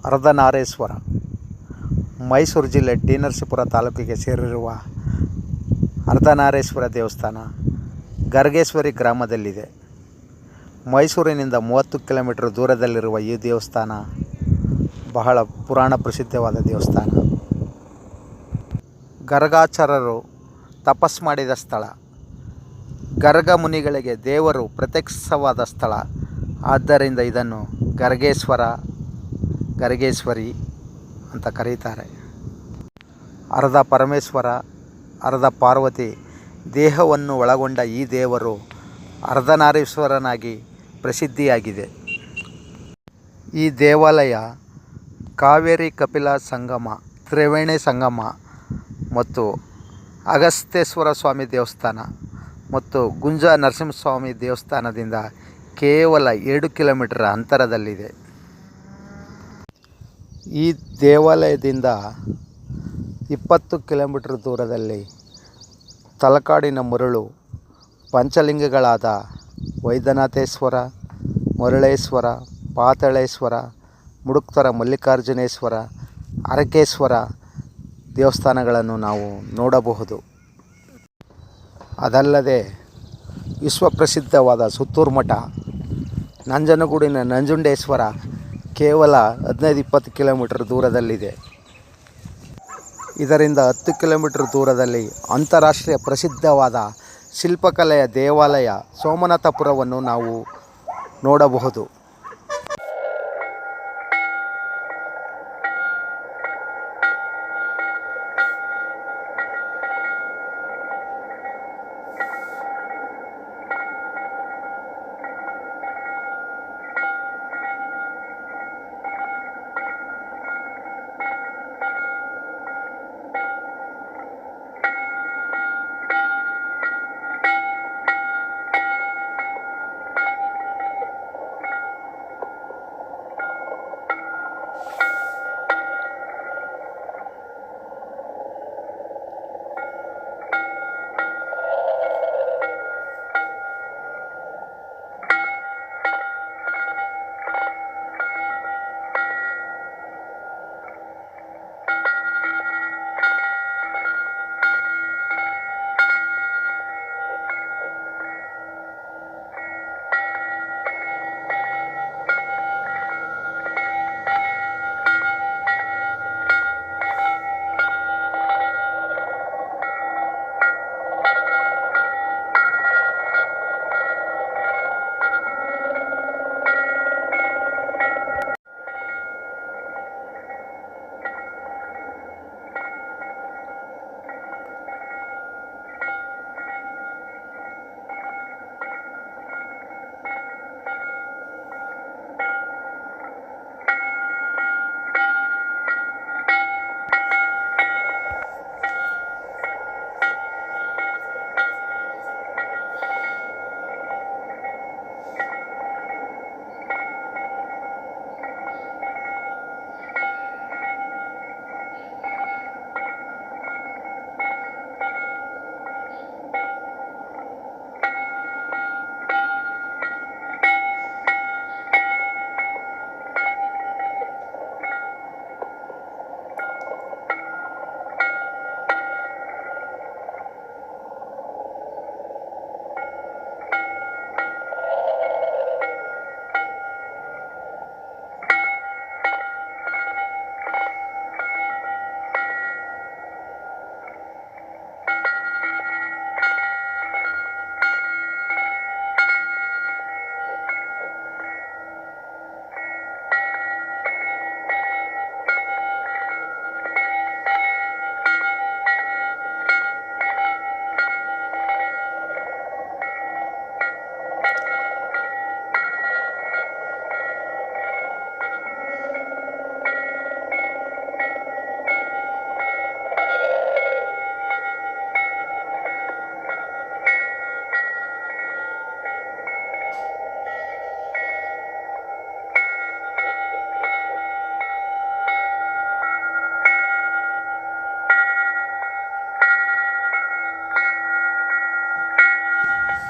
ಅರ್ಧನಾರೇಶ್ವರ ಮೈಸೂರು ಜಿಲ್ಲೆ ಟಿ ನರಸೀಪುರ ತಾಲೂಕಿಗೆ ಸೇರಿರುವ ಅರ್ಧನಾರೇಶ್ವರ ದೇವಸ್ಥಾನ ಗರ್ಗೇಶ್ವರಿ ಗ್ರಾಮದಲ್ಲಿದೆ. ಮೈಸೂರಿನಿಂದ 30 ಕಿಲೋಮೀಟರ್ ದೂರದಲ್ಲಿರುವ ಈ ದೇವಸ್ಥಾನ ಬಹಳ ಪುರಾಣ ಪ್ರಸಿದ್ಧವಾದ ದೇವಸ್ಥಾನ. ಗರ್ಗಾಚಾರ್ಯರು ತಪಸ್ ಮಾಡಿದ ಸ್ಥಳ, ಗರ್ಗ ಮುನಿಗಳಿಗೆ ದೇವರು ಪ್ರತ್ಯಕ್ಷವಾದ ಸ್ಥಳ. ಆದ್ದರಿಂದ ಇದನ್ನು ಗರ್ಗೇಶ್ವರಿ ಅಂತ ಕರೀತಾರೆ. ಅರ್ಧ ಪರಮೇಶ್ವರ ಅರ್ಧ ಪಾರ್ವತಿ ದೇಹವನ್ನು ಒಳಗೊಂಡ ಈ ದೇವರು ಅರ್ಧನಾರೀಶ್ವರನಾಗಿ ಪ್ರಸಿದ್ಧಿಯಾಗಿದೆ. ಈ ದೇವಾಲಯ ಕಾವೇರಿ ಕಪಿಲ ಸಂಗಮ, ತ್ರಿವೇಣಿ ಸಂಗಮ ಮತ್ತು ಅಗಸ್ತ್ಯೇಶ್ವರ ಸ್ವಾಮಿ ದೇವಸ್ಥಾನ ಮತ್ತು ಗುಂಜ ನರಸಿಂಹಸ್ವಾಮಿ ದೇವಸ್ಥಾನದಿಂದ ಕೇವಲ 2 ಕಿಲೋಮೀಟರ್ ಅಂತರದಲ್ಲಿದೆ. ಈ ದೇವಾಲಯದಿಂದ 20 ಕಿಲೋಮೀಟರ್ ದೂರದಲ್ಲಿ ತಲಕಾಡಿನ ಮರಳು ಪಂಚಲಿಂಗಗಳಾದ ವೈದ್ಯನಾಥೇಶ್ವರ, ಮರುಳೇಶ್ವರ, ಪಾತಾಳೇಶ್ವರ, ಮುಡುಕ್ತರ ಮಲ್ಲಿಕಾರ್ಜುನೇಶ್ವರ, ಅರಕೇಶ್ವರ ದೇವಸ್ಥಾನಗಳನ್ನು ನಾವು ನೋಡಬಹುದು. ಅದಲ್ಲದೆ ವಿಶ್ವಪ್ರಸಿದ್ಧವಾದ ಸುತ್ತೂರು ಮಠ, ನಂಜನಗೂಡಿನ ನಂಜುಂಡೇಶ್ವರ ಕೇವಲ 15-20 ಕಿಲೋಮೀಟರ್ ದೂರದಲ್ಲಿದೆ. ಇದರಿಂದ 10 ಕಿಲೋಮೀಟರ್ ದೂರದಲ್ಲಿ ಅಂತಾರಾಷ್ಟ್ರೀಯ ಪ್ರಸಿದ್ಧವಾದ ಶಿಲ್ಪಕಲೆಯ ದೇವಾಲಯ ಸೋಮನಾಥಪುರವನ್ನು ನಾವು ನೋಡಬಹುದು.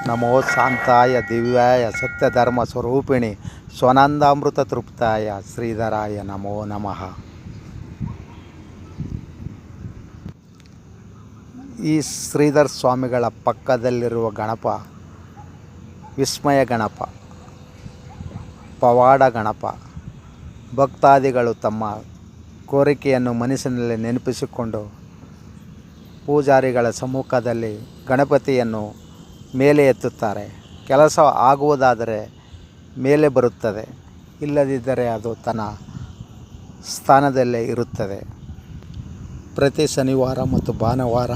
ನಮೋ ಶಾಂತಾಯ ದಿವ್ಯಾಯ ಸತ್ಯಧರ್ಮ ಸ್ವರೂಪಿಣಿ ಸ್ವನಂದಾಮೃತ ತೃಪ್ತಾಯ ಶ್ರೀಧರಾಯ ನಮೋ ನಮಃ. ಈ ಶ್ರೀಧರ ಸ್ವಾಮಿಗಳ ಪಕ್ಕದಲ್ಲಿರುವ ಗಣಪ ವಿಸ್ಮಯ ಗಣಪ, ಪವಾಡ ಗಣಪ. ಭಕ್ತಾದಿಗಳು ತಮ್ಮ ಕೋರಿಕೆಯನ್ನು ಮನಸ್ಸಿನಲ್ಲಿ ನೆನಪಿಸಿಕೊಂಡು ಪೂಜಾರಿಗಳ ಸಮ್ಮುಖದಲ್ಲಿ ಗಣಪತಿಯನ್ನು ಮೇಲೆ ಎತ್ತುತ್ತಾರೆ. ಕೆಲಸ ಆಗುವುದಾದರೆ ಮೇಲೆ ಬರುತ್ತದೆ, ಇಲ್ಲದಿದ್ದರೆ ಅದು ತನ್ನ ಸ್ಥಾನದಲ್ಲೇ ಇರುತ್ತದೆ. ಪ್ರತಿ ಶನಿವಾರ ಮತ್ತು ಭಾನುವಾರ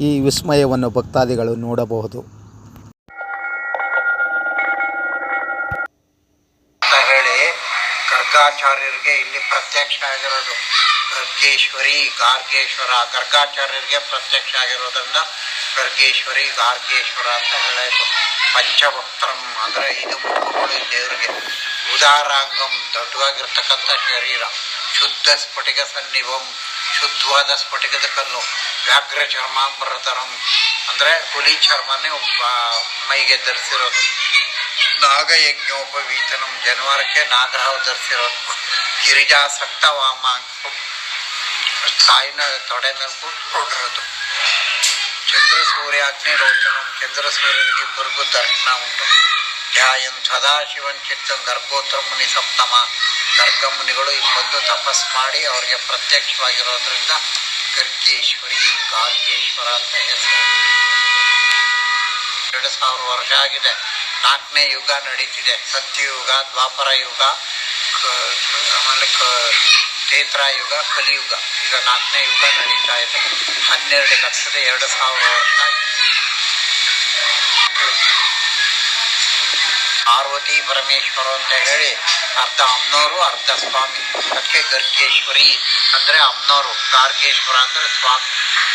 ಈ ವಿಸ್ಮಯವನ್ನು ಭಕ್ತಾದಿಗಳು ನೋಡಬಹುದು. ಹೇಳಿ ಗರ್ಗಾಚಾರ್ಯರಿಗೆ ಇಲ್ಲಿ ಪ್ರತ್ಯಕ್ಷ ಆಗಿರೋದು ಗರ್ಗೇಶ್ವರಿ ಗಾರ್ಗೇಶ್ವರ. ಗರ್ಗಾಚಾರ್ಯರಿಗೆ ಪ್ರತ್ಯಕ್ಷ ಆಗಿರೋದ್ರಿಂದ ಗರ್ಗೇಶ್ವರಿ ಗಾರ್ಗೇಶ್ವರ ಅಂತ ಹೇಳಾಯಿತು. ಪಂಚವಕ್ತ್ರಂ ಅಂದರೆ 5 ಮುಖಗಳು ದೇವರಿಗೆ. ಉದಾರಾಂಗಂ ದೊಡ್ಡವಾಗಿರ್ತಕ್ಕಂಥ ಶರೀರ. ಶುದ್ಧ ಸ್ಫಟಿಕ ಸನ್ನಿಭಂ ಶುದ್ಧವಾದ ಸ್ಫಟಿಕದ ಕಲ್ಲು. ವ್ಯಾಘ್ರ ಚರ್ಮಾಂಬರತರಂ ಅಂದರೆ ಹುಲಿ ಚರ್ಮನೇ ಮೈಗೆ ಧರಿಸಿರೋದು. ನಾಗಯಜ್ಞೋಪವೀತನಂ ಜನವಾರಕ್ಕೆ ನಾಗರಾವ್ ಧರಿಸಿರೋದು. ಗಿರಿಜಾಸಕ್ತ ವಾಮಾಂಗ ತಾಯಿನ ತೊಡೆ ಮೇಲೆ ಕೂತ್ಕೊಂಡಿರೋದು. ಚಂದ್ರ ಸೂರ್ಯ ಅಗ್ನಿರೋಚನಂ ಚಂದ್ರ ಸೂರ್ಯರಿಗೆ ಇಬ್ಬರಿಗೂ ದರ್ಶನ ಉಂಟು. ಧ್ಯಾಯನ್ ಸದಾಶಿವನ್ ಚಿತ್ತಂ ಗರ್ಗೋತ್ರ ಮುನಿ ಸಪ್ತಮ. ಗರ್ಗ ಮುನಿಗಳು ಬಂದು ತಪಸ್ ಮಾಡಿ ಅವರಿಗೆ ಪ್ರತ್ಯಕ್ಷವಾಗಿರೋದ್ರಿಂದ ಗರ್ಗೇಶ್ವರಿ ಗಾರ್ಗೇಶ್ವರ ಅಂತ ಹೆಸರು. 2000 ವರ್ಷ ಆಗಿದೆ. 4ನೇ ಯುಗ ನಡೀತಿದೆ. ಸತ್ಯಯುಗ, ದ್ವಾಪರ ಯುಗ, ಆಮೇಲೆ ತ್ರೇತಾಯುಗ, ಕಲಿಯುಗ. ಈಗ 4ನೇ ಯುಗ ನಡೀತಾ ಇದೆ. 12,02,000 ವರ್ಷ ಆಗಿದೆ. ಪಾರ್ವತಿ ಪರಮೇಶ್ವರ ಅಂತ ಹೇಳಿ ಅರ್ಧ ಅಮ್ನೋರು ಅರ್ಧ ಸ್ವಾಮಿ. ಅದಕ್ಕೆ ಗರ್ಗೇಶ್ವರಿ ಅಂದರೆ ಅಮ್ನೋರು, ಗಾರ್ಗೇಶ್ವರ ಅಂದರೆ ಸ್ವಾಮಿ.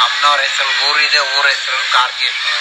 ಅಮ್ನೋರ ಹೆಸರು ಊರಿದೆ, ಊರ ಹೆಸರು ಗಾರ್ಗೇಶ್ವರ.